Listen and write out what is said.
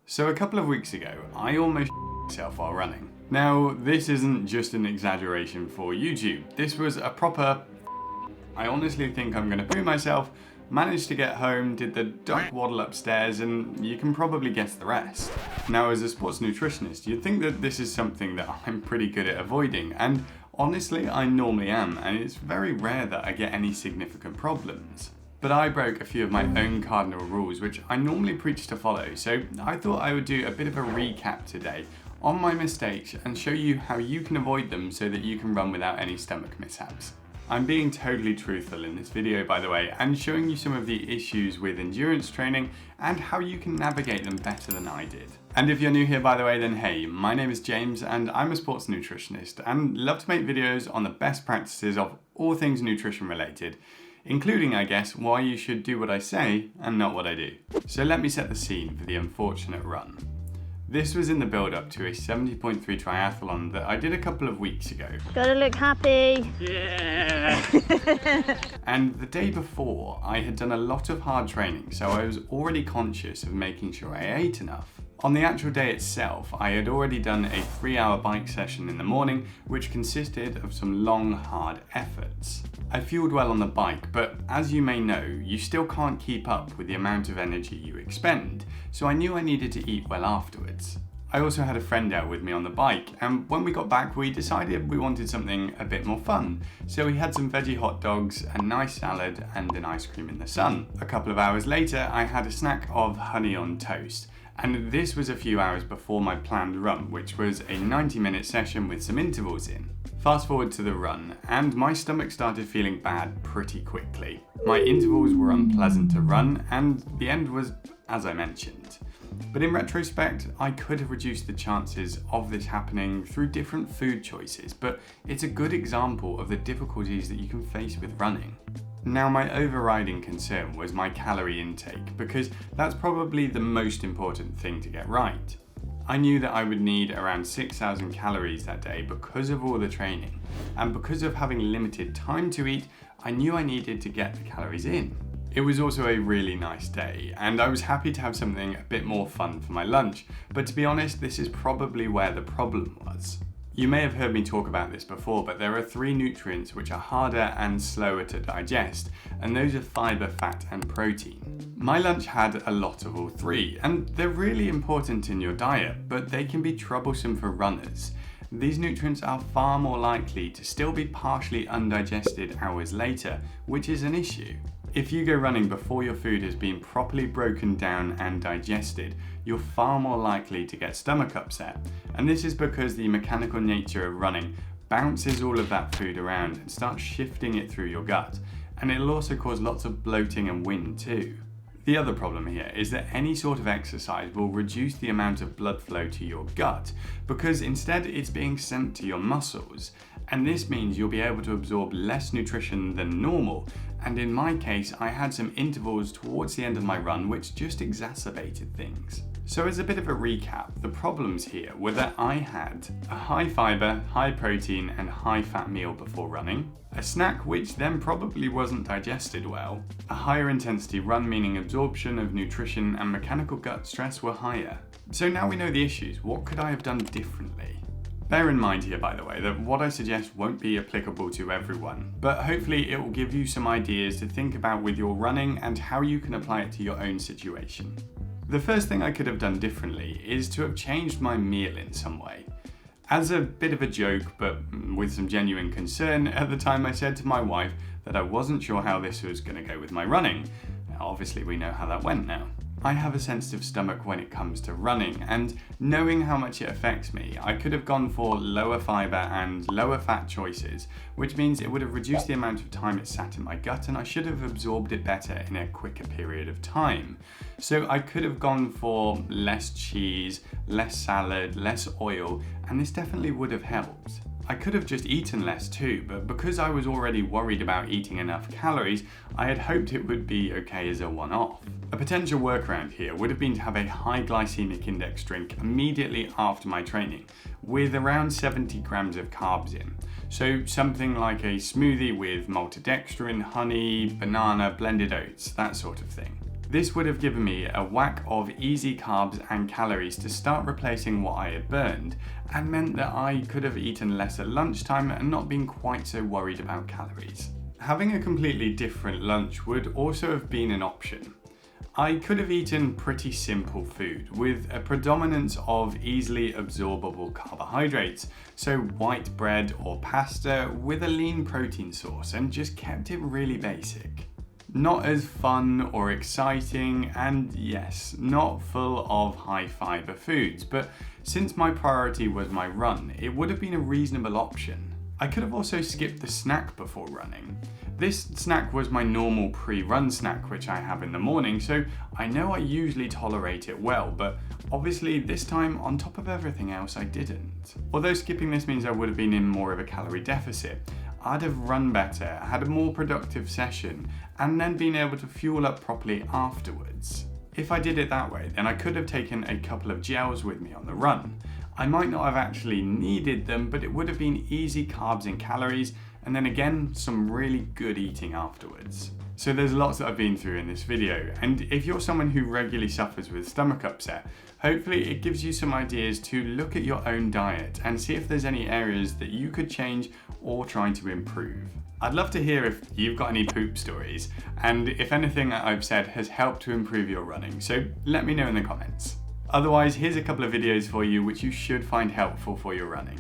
So a couple of weeks ago, I almost myself while running. Now, this isn't just an exaggeration for YouTube. This was a proper I honestly think I'm gonna poo myself, managed to get home, did the duck waddle upstairs, and you can probably guess the rest. Now, as a sports nutritionist, you'd think that this is something that I'm pretty good at avoiding, and honestly, I normally am, and it's very rare that I get any significant problems. But I broke a few of my own cardinal rules, which I normally preach to follow, so I thought I would do a bit of a recap today on my mistakes and show you how you can avoid them so that you can run without any stomach mishaps. I'm being totally truthful in this video, by the way, and showing you some of the issues with endurance training and how you can navigate them better than I did. And if you're new here, by the way, then hey, my name is James and I'm a sports nutritionist and love to make videos on the best practices of all things nutrition related, including, I guess, why you should do what I say and not what I do. So let me set the scene for the unfortunate run. This was in the build-up to a 70.3 triathlon that I did a couple of weeks ago. Gotta look happy. Yeah! And the day before, I had done a lot of hard training, so I was already conscious of making sure I ate enough. On the actual day itself, I had already done a 3-hour bike session in the morning, which consisted of some long, hard efforts. I fueled well on the bike, but as you may know, you still can't keep up with the amount of energy you expend, so I knew I needed to eat well afterwards. I also had a friend out with me on the bike, and when we got back we decided we wanted something a bit more fun, so we had some veggie hot dogs, a nice salad and an ice cream in the sun. A couple of hours later I had a snack of honey on toast, and this was a few hours before my planned run, which was a 90-minute session with some intervals in. Fast forward to the run, and my stomach started feeling bad pretty quickly. My intervals were unpleasant to run, and the end was as I mentioned. But in retrospect, I could have reduced the chances of this happening through different food choices, but it's a good example of the difficulties that you can face with running. Now, my overriding concern was my calorie intake, because that's probably the most important thing to get right. I knew that I would need around 6,000 calories that day because of all the training, and because of having limited time to eat, I knew I needed to get the calories in. It was also a really nice day, and I was happy to have something a bit more fun for my lunch, but to be honest, this is probably where the problem was. You may have heard me talk about this before, but there are 3 nutrients which are harder and slower to digest, and those are fiber, fat, and protein. My lunch had a lot of all 3, and they're really important in your diet, but they can be troublesome for runners. These nutrients are far more likely to still be partially undigested hours later, which is an issue. If you go running before your food has been properly broken down and digested, you're far more likely to get stomach upset. And this is because the mechanical nature of running bounces all of that food around and starts shifting it through your gut. And it'll also cause lots of bloating and wind too. The other problem here is that any sort of exercise will reduce the amount of blood flow to your gut, because instead it's being sent to your muscles. And this means you'll be able to absorb less nutrition than normal. And in my case, I had some intervals towards the end of my run which just exacerbated things. So as a bit of a recap, the problems here were that I had a high fiber, high protein and high fat meal before running, a snack which then probably wasn't digested well, a higher intensity run meaning absorption of nutrition and mechanical gut stress were higher. So now we know the issues, what could I have done differently? Bear in mind here, by the way, that what I suggest won't be applicable to everyone, but hopefully it will give you some ideas to think about with your running and how you can apply it to your own situation. The first thing I could have done differently is to have changed my meal in some way. As a bit of a joke, but with some genuine concern, at the time I said to my wife that I wasn't sure how this was going to go with my running. Obviously we know how that went now. I have a sensitive stomach when it comes to running, and knowing how much it affects me, I could have gone for lower fiber and lower fat choices, which means it would have reduced the amount of time it sat in my gut and I should have absorbed it better in a quicker period of time. So I could have gone for less cheese, less salad, less oil, and this definitely would have helped. I could have just eaten less too, but because I was already worried about eating enough calories, I had hoped it would be okay as a one-off. A potential workaround here would have been to have a high glycemic index drink immediately after my training, with around 70 grams of carbs in. So something like a smoothie with maltodextrin, honey, banana, blended oats, that sort of thing. This would have given me a whack of easy carbs and calories to start replacing what I had burned, and meant that I could have eaten less at lunchtime and not been quite so worried about calories. Having a completely different lunch would also have been an option. I could have eaten pretty simple food with a predominance of easily absorbable carbohydrates, so white bread or pasta with a lean protein source, and just kept it really basic. Not as fun or exciting, and yes, not full of high fiber foods, but since my priority was my run, it would have been a reasonable option. I could have also skipped the snack before running. This snack was my normal pre-run snack which I have in the morning, so I know I usually tolerate it well, but obviously this time on top of everything else I didn't. Although skipping this means I would have been in more of a calorie deficit, I'd have run better, had a more productive session, and then been able to fuel up properly afterwards. If I did it that way, then I could have taken a couple of gels with me on the run. I might not have actually needed them, but it would have been easy carbs and calories, and then again, some really good eating afterwards. So there's lots that I've been through in this video, and if you're someone who regularly suffers with stomach upset, hopefully it gives you some ideas to look at your own diet and see if there's any areas that you could change or try to improve. I'd love to hear if you've got any poop stories, and if anything that I've said has helped to improve your running, so let me know in the comments. Otherwise, here's a couple of videos for you which you should find helpful for your running.